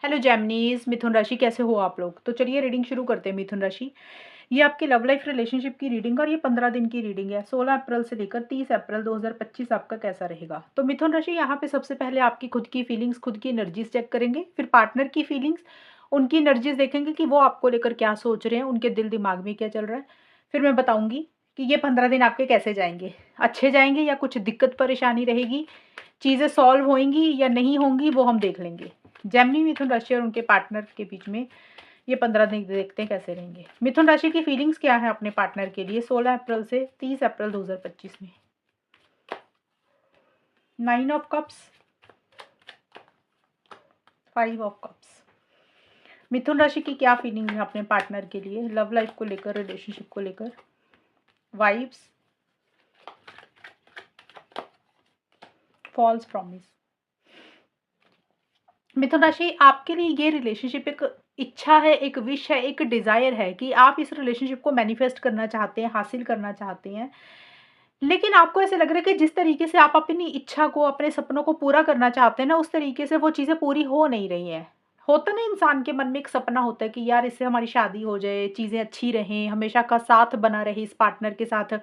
Hello जेमिनीज, मिथुन राशि कैसे हो आप लोग। तो चलिए रीडिंग शुरू करते हैं। मिथुन राशि, ये आपकी लव लाइफ रिलेशनशिप की रीडिंग और ये 15 दिन की रीडिंग है। 16 अप्रैल से लेकर 30 अप्रैल 2025 आपका कैसा रहेगा। तो मिथुन राशि, यहाँ पे सबसे पहले आपकी खुद की फीलिंग्स, खुद की एनर्जीज चेक करेंगे, फिर पार्टनर की फीलिंग्स, उनकी एनर्जीज देखेंगे कि वो आपको लेकर क्या सोच रहे हैं, उनके दिल दिमाग में क्या चल रहा है। फिर मैं बताऊंगी कि ये 15 दिन आपके कैसे जाएंगे, अच्छे जाएंगे या कुछ दिक्कत परेशानी रहेगी, चीज़ें सॉल्व होंगी या नहीं होंगी, वो हम देख लेंगे। जेमिनी, मिथुन राशि और उनके पार्टनर के बीच में ये 15 दिन देखते हैं कैसे रहेंगे। मिथुन राशि की फीलिंग्स क्या है अपने पार्टनर के लिए 16 अप्रैल से 30 अप्रैल 2025 में। 9 ऑफ कप्स, 5 ऑफ कप्स। मिथुन राशि की क्या फीलिंग है अपने पार्टनर के लिए लव लाइफ को लेकर, रिलेशनशिप को लेकर। Vibes, false promise. मिथुन राशि, आपके लिए ये रिलेशनशिप एक इच्छा है, एक विश है, एक डिजायर है कि आप इस रिलेशनशिप को मैनिफेस्ट करना चाहते हैं, हासिल करना चाहते हैं। लेकिन आपको ऐसे लग रहा है कि जिस तरीके से आप अपनी इच्छा को, अपने सपनों को पूरा करना चाहते हैं ना, उस तरीके से वो चीज़ें पूरी हो नहीं रही हैं। होता ना, इंसान के मन में एक सपना होता है कि यार इससे हमारी शादी हो जाए, चीज़ें अच्छी रहें, हमेशा का साथ बना रहे इस पार्टनर के साथ।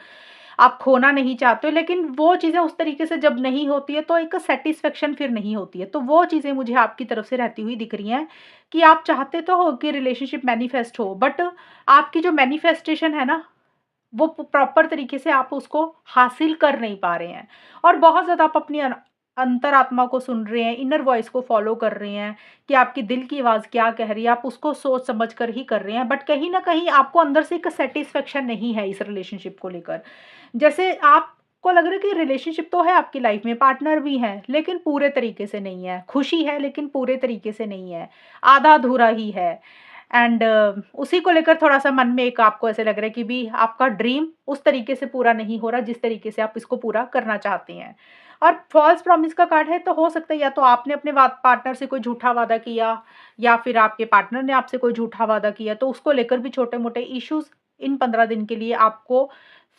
आप खोना नहीं चाहते हो, लेकिन वो चीज़ें उस तरीके से जब नहीं होती है तो एक सैटिस्फैक्शन फिर नहीं होती है। तो वो चीज़ें मुझे आपकी तरफ से रहती हुई दिख रही हैं कि आप चाहते तो हो कि रिलेशनशिप मैनिफेस्ट हो, बट आपकी जो मैनिफेस्टेशन है ना, वो प्रॉपर तरीके से आप उसको हासिल कर नहीं पा रहे हैं। और बहुत ज़्यादा आप अपनी अंतरात्मा को सुन रहे हैं, इनर वॉइस को फॉलो कर रहे हैं कि आपकी दिल की आवाज़ क्या कह रही है, आप उसको सोच समझ कर ही कर रहे हैं। बट कहीं ना कहीं आपको अंदर से एक सेटिस्फेक्शन नहीं है इस रिलेशनशिप को लेकर। जैसे आपको लग रहा है कि रिलेशनशिप तो है आपकी लाइफ में, पार्टनर भी है, लेकिन पूरे तरीके से नहीं है। खुशी है लेकिन पूरे तरीके से नहीं है, आधा अधूरा ही है। एंड उसी को लेकर थोड़ा-सा मन में एक आपको ऐसे लग रहा है कि भी आपका ड्रीम उस तरीके से पूरा नहीं हो रहा जिस तरीके से आप इसको पूरा करना चाहते हैं। और फॉल्स प्रॉमिस का कार्ड है, तो हो सकता है या तो आपने अपने वाद पार्टनर से कोई झूठा वादा किया या फिर आपके पार्टनर ने आपसे कोई झूठा वादा किया, तो उसको लेकर भी छोटे-मोटे इश्यूज़ इन 15 दिन के लिए आपको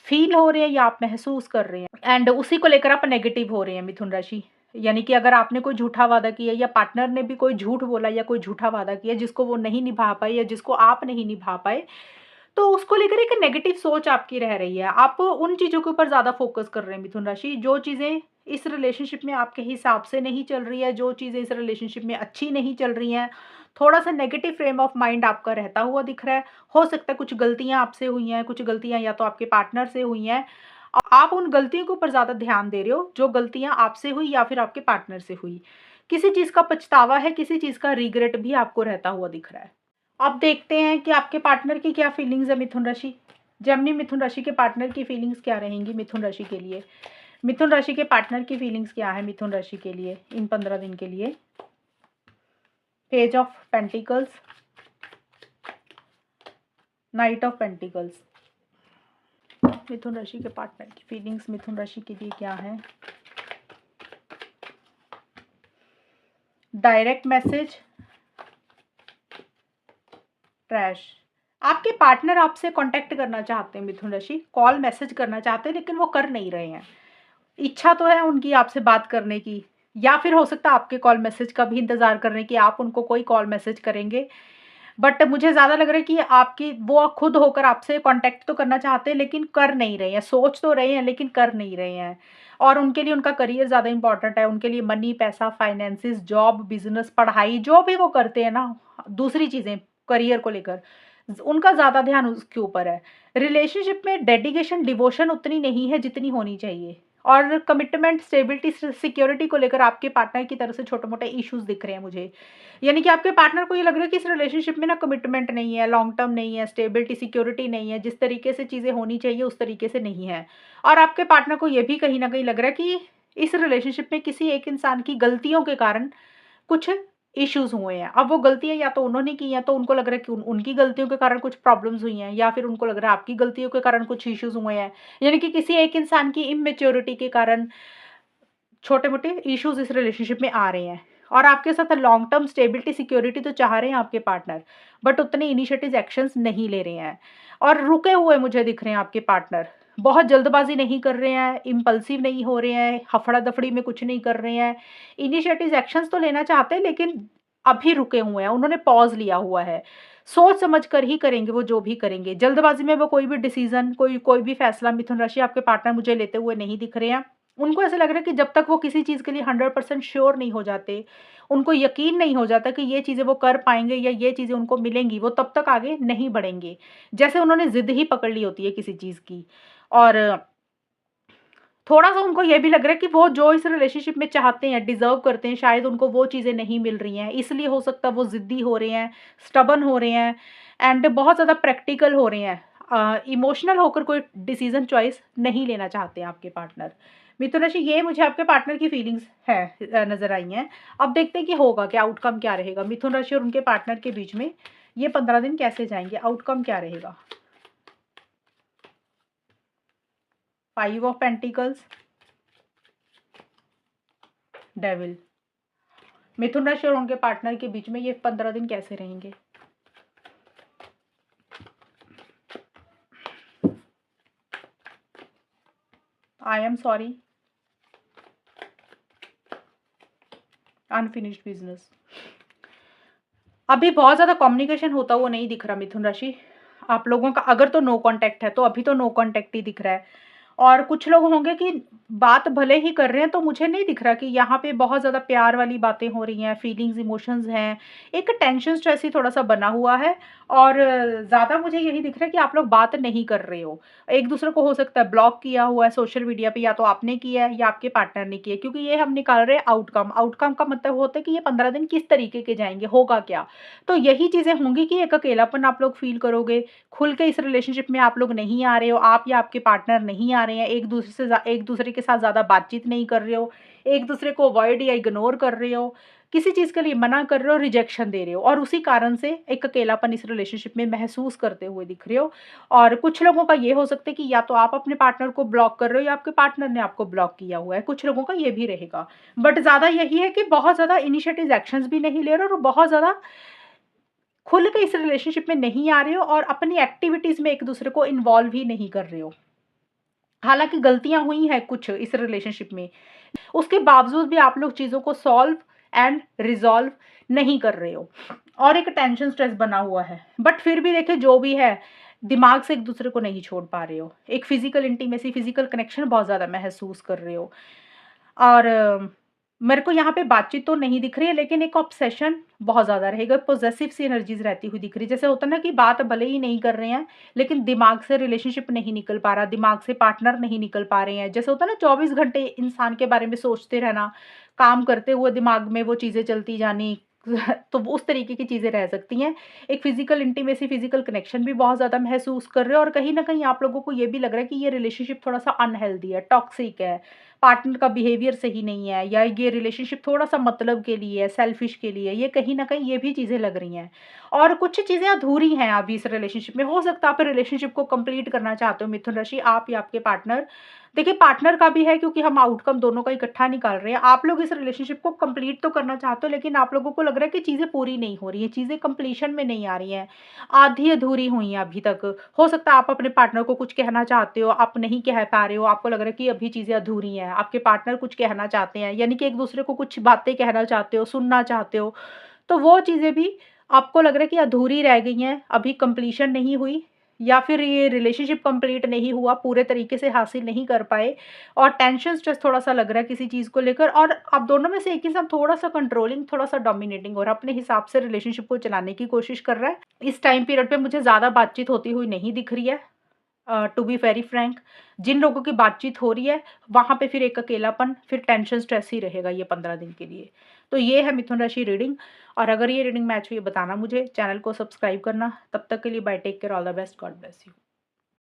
फ़ील हो रहे हैं या आप महसूस कर रहे हैं। एंड उसी को लेकर आप नेगेटिव हो रहे हैं मिथुन राशि। यानी कि अगर आपने कोई झूठा वादा किया या पार्टनर ने भी कोई झूठ बोला या कोई झूठा वादा किया जिसको वो नहीं निभा पाए या जिसको आप नहीं निभा पाए, तो उसको लेकर एक नेगेटिव सोच आपकी रह रही है। आप उन चीज़ों के ऊपर ज़्यादा फ़ोकस कर रहे हैं मिथुन राशि, जो चीज़ें इस रिलेशनशिप में आपके हिसाब से नहीं चल रही है, जो चीज़ें इस रिलेशनशिप में अच्छी नहीं चल रही हैं। थोड़ा-सा नेगेटिव फ्रेम ऑफ माइंड आपका रहता हुआ दिख रहा है। हो सकता है कुछ गलतियाँ आपसे हुई हैं, कुछ गलतियाँ या तो आपके पार्टनर से हुई हैं। आप उन गलतियों के ऊपर ज़्यादा ध्यान दे रहे हो, जो गलतियाँ आपसे हुई या फिर आपके पार्टनर से हुई। किसी चीज़ का पछतावा है, किसी चीज़ का रिग्रेट भी आपको रहता हुआ दिख रहा है। अब देखते हैं कि आपके पार्टनर की क्या फीलिंग्स है मिथुन राशि। जेमिनी, मिथुन राशि के पार्टनर की फीलिंग्स क्या रहेंगी मिथुन राशि के लिए। मिथुन राशि के पार्टनर की फीलिंग्स क्या है मिथुन राशि के लिए इन 15 दिन के लिए। Page of pentacles, knight of pentacles. मिथुन राशि के पार्टनर की फीलिंग्स मिथुन राशि के लिए क्या है। Direct message, trash. आपके पार्टनर आपसे कांटेक्ट करना चाहते हैं मिथुन राशि, कॉल मैसेज करना चाहते हैं, लेकिन वो कर नहीं रहे हैं। इच्छा तो है उनकी आपसे बात करने की, या फिर हो सकता है आपके कॉल मैसेज का भी इंतजार कर रहे हैं कि आप उनको कोई कॉल मैसेज करेंगे। बट मुझे ज़्यादा लग रहा है कि आपकी वो खुद होकर आपसे कांटेक्ट तो करना चाहते हैं, लेकिन कर नहीं रहे हैं। सोच तो रहे हैं लेकिन कर नहीं रहे हैं। और उनके लिए उनका करियर ज़्यादा इंपॉर्टेंट है। उनके लिए मनी, पैसा, फाइनेंसिस, जॉब, बिजनेस, पढ़ाई, जो भी वो करते हैं ना, दूसरी चीज़ें करियर को लेकर उनका ज़्यादा ध्यान उसके ऊपर है। रिलेशनशिप में डेडिकेशन, डिवोशन उतनी नहीं है जितनी होनी चाहिए। और कमिटमेंट, स्टेबिलिटी, सिक्योरिटी को लेकर आपके पार्टनर की तरफ से छोटे मोटे इश्यूज दिख रहे हैं मुझे। यानी कि आपके पार्टनर को ये लग रहा है कि इस रिलेशनशिप में ना कमिटमेंट नहीं है, लॉन्ग टर्म नहीं है, स्टेबिलिटी, सिक्योरिटी नहीं है, जिस तरीके से चीज़ें होनी चाहिए उस तरीके से नहीं है। और आपके पार्टनर को ये भी कहीं ना कहीं लग रहा है कि इस रिलेशनशिप में किसी एक इंसान की गलतियों के कारण कुछ इश्यूज हुए हैं। अब वो गलतियाँ या तो उन्होंने की हैं, तो उनको लग रहा है कि उनकी गलतियों के कारण कुछ प्रॉब्लम्स हुई हैं, या फिर उनको लग रहा है आपकी गलतियों के कारण कुछ इश्यूज हुए हैं। यानी कि किसी एक इंसान की इमेच्योरिटी के कारण छोटे-मोटे इश्यूज इस रिलेशनशिप में आ रहे हैं। और आपके साथ लॉन्ग टर्म स्टेबिलिटी, सिक्योरिटी तो चाह रहे हैं आपके पार्टनर, बट उतने इनिशिएटिव एक्शंस नहीं ले रहे हैं और रुके हुए मुझे दिख रहे हैं आपके पार्टनर। बहुत जल्दबाजी नहीं कर रहे हैं, इम्पल्सिव नहीं हो रहे हैं, हफड़ा-दफड़ी में कुछ नहीं कर रहे हैं। इनिशिएटिव एक्शंस तो लेना चाहते हैं, लेकिन अभी रुके हुए हैं, उन्होंने पॉज़ लिया हुआ है। सोच समझ कर ही करेंगे वो जो भी करेंगे। जल्दबाज़ी में वो कोई भी डिसीज़न, कोई भी फ़ैसला मिथुन राशि आपके पार्टनर मुझे लेते हुए नहीं दिख रहे हैं। उनको ऐसा लग रहा है कि जब तक वो किसी चीज़ के लिए 100% श्योर नहीं हो जाते, उनको यकीन नहीं हो जाता कि ये चीज़ें वो कर पाएँगे या ये चीज़ें उनको मिलेंगी, वो तब तक आगे नहीं बढ़ेंगे। जैसे उन्होंने ज़िद ही पकड़ ली होती है किसी चीज़ की। और थोड़ा-सा उनको ये भी लग रहा है कि वो जो इस रिलेशनशिप में चाहते हैं, डिज़र्व करते हैं, शायद उनको वो चीज़ें नहीं मिल रही हैं। इसलिए हो सकता है वो ज़िद्दी हो रहे हैं, स्टबर्न हो रहे हैं एंड बहुत ज़्यादा प्रैक्टिकल हो रहे हैं। इमोशनल होकर कोई डिसीज़न चॉइस नहीं लेना चाहते हैं आपके पार्टनर। मिथुन राशि, ये मुझे आपके पार्टनर की फीलिंग्स है नज़र आई हैं। अब देखते हैं कि होगा क्या, आउटकम क्या रहेगा? मिथुन राशि और उनके पार्टनर के बीच में ये 15 दिन कैसे जाएँगे? आउटकम क्या रहेगा? 5 ऑफ पेंटिकल्स, डेविल। मिथुन राशि और उनके पार्टनर के बीच में ये 15 दिन कैसे रहेंगे? I am sorry, unfinished business. अभी बहुत ज़्यादा कम्युनिकेशन होता हुआ नहीं दिख रहा मिथुन राशि। आप लोगों का अगर तो नो कॉन्टैक्ट है, तो अभी तो नो कॉन्टैक्ट ही दिख रहा है। और कुछ लोग होंगे कि बात भले ही कर रहे हैं, तो मुझे नहीं दिख रहा कि यहाँ पे बहुत ज़्यादा प्यार वाली बातें हो रही हैं, फीलिंग्स, इमोशंस हैं। एक टेंशन स्ट्रेस ही थोड़ा-सा बना हुआ है और ज़्यादा मुझे यही दिख रहा है कि आप लोग बात नहीं कर रहे हो। एक-दूसरे को हो सकता है ब्लॉक किया हुआ है सोशल मीडिया पे, या तो आपने किया है या आपके पार्टनर ने किया है, क्योंकि ये हम निकाल रहे हैं आउटकम। आउटकम का मतलब होता है कि ये 15 दिन किस तरीके के जाएँगे, होगा क्या? तो यही चीज़ें होंगी कि एक अकेलापन आप लोग फ़ील करोगे, खुल के इस रिलेशनशिप में आप लोग नहीं आ रहे हो, आप या आपके पार्टनर नहीं आ रहे हैं, एक-दूसरे के साथ ज़्यादा बातचीत नहीं कर रहे हो, एक-दूसरे को अवॉइड या इग्नोर कर रहे हो, किसी चीज़ के लिए मना कर रहे हो, रिजेक्शन दे रहे हो और उसी कारण से एक अकेलापन इस रिलेशनशिप में महसूस करते हुए दिख रहे हो। और कुछ लोगों का ये हो सकता है कि या तो आप अपने पार्टनर को ब्लॉक कर रहे हो या आपके पार्टनर ने आपको ब्लॉक किया हुआ है, कुछ लोगों का ये भी रहेगा। बट ज़्यादा यही है कि बहुत ज़्यादा इनिशिएटिव एक्शंस भी नहीं ले रहे हो और बहुत ज़्यादा खुल के इस रिलेशनशिप में नहीं आ रहे हो और अपनी एक्टिविटीज़ में एक-दूसरे को इन्वॉल्व ही नहीं कर रहे हो। हालाँकि गलतियाँ हुई हैं कुछ इस रिलेशनशिप में, उसके बावजूद भी आप लोग चीज़ों को सॉल्व एंड रिज़ॉल्व नहीं कर रहे हो और एक टेंशन स्ट्रेस बना हुआ है। बट फिर भी देखिए जो भी है, दिमाग से एक-दूसरे को नहीं छोड़ पा रहे हो। एक फिज़िकल इंटीमेसी, फिज़िकल कनेक्शन बहुत ज़्यादा महसूस कर रहे हो। और मेरे को यहाँ पे बातचीत तो नहीं दिख रही है, लेकिन एक ऑब्सेशन बहुत ज़्यादा रहेगा, पॉसेसिव सी एनर्जीज़ रहती हुई दिख रही है। जैसे होता है ना कि बात भले ही नहीं कर रहे हैं, लेकिन दिमाग से रिलेशनशिप नहीं निकल पा रहा, दिमाग से पार्टनर नहीं निकल पा रहे हैं। जैसे होता है ना 24 घंटे इंसान के बारे में सोचते रहना, काम करते हुए दिमाग में वो चीज़ें चलती जानी, तो वो उस तरीके की चीज़ें रह सकती हैं। एक फिज़िकल इंटीमेसी, फिज़िकल कनेक्शन भी बहुत ज़्यादा महसूस कर रहे हो और कहीं न कहीं आप लोगों को ये भी लग रहा है कि ये रिलेशनशिप थोड़ा-सा अनहेल्दी है, टॉक्सिक है, पार्टनर का बिहेवियर सही नहीं है या ये रिलेशनशिप थोड़ा-सा मतलब के लिए है, सेल्फिश के लिए है, ये कहीं न कहीं ये भी चीज़ें लग रही हैं। और कुछ चीज़ें अधूरी हैं अभी इस रिलेशनशिप में। हो सकता है आप रिलेशनशिप को कंप्लीट करना चाहते हो मिथुन राशि, आप या आपके पार्टनर। देखिए पार्टनर का भी है, क्योंकि हम आउटकम दोनों का इकट्ठा निकाल रहे हैं। आप लोग इस रिलेशनशिप को कंप्लीट तो करना चाहते हो, लेकिन आप लोगों को लग रहा है कि चीज़ें पूरी नहीं हो रही हैं, चीज़ें कंप्लीशन में नहीं आ रही हैं, आधी अधूरी हुई हैं अभी तक। हो सकता है आप अपने पार्टनर को कुछ कहना चाहते हो, आप नहीं कह पा रहे हो, आपको लग रहा है कि अभी चीज़ें अधूरी हैं। आपके पार्टनर कुछ कहना चाहते हैं, यानी कि एक-दूसरे को कुछ बातें कहना चाहते हो, सुनना चाहते हो, तो वो चीज़ें भी आपको लग रहा है कि अधूरी रह गई हैं, अभी कंप्लीशन नहीं हुई या फिर ये रिलेशनशिप कंप्लीट नहीं हुआ, पूरे तरीके से हासिल नहीं कर पाए और टेंशन स्ट्रेस थोड़ा-सा लग रहा है किसी चीज़ को लेकर और आप दोनों में से एक इंसान थोड़ा-सा कंट्रोलिंग, थोड़ा-सा डोमिनेटिंग और अपने हिसाब से रिलेशनशिप को चलाने की कोशिश कर रहा है। इस टाइम पीरियड पे मुझे ज़्यादा बातचीत होती हुई नहीं दिख रही है। टू बी वेरी फ्रैंक, जिन लोगों की बातचीत हो रही है, वहाँ पे फिर एक अकेलापन, फिर टेंशन, स्ट्रेस ही रहेगा ये 15 दिन के लिए। तो ये है मिथुन राशि रीडिंग और अगर ये रीडिंग मैच हुई बताना मुझे, चैनल को सब्सक्राइब करना। तब तक के लिए bye, take care, all the best, God bless you.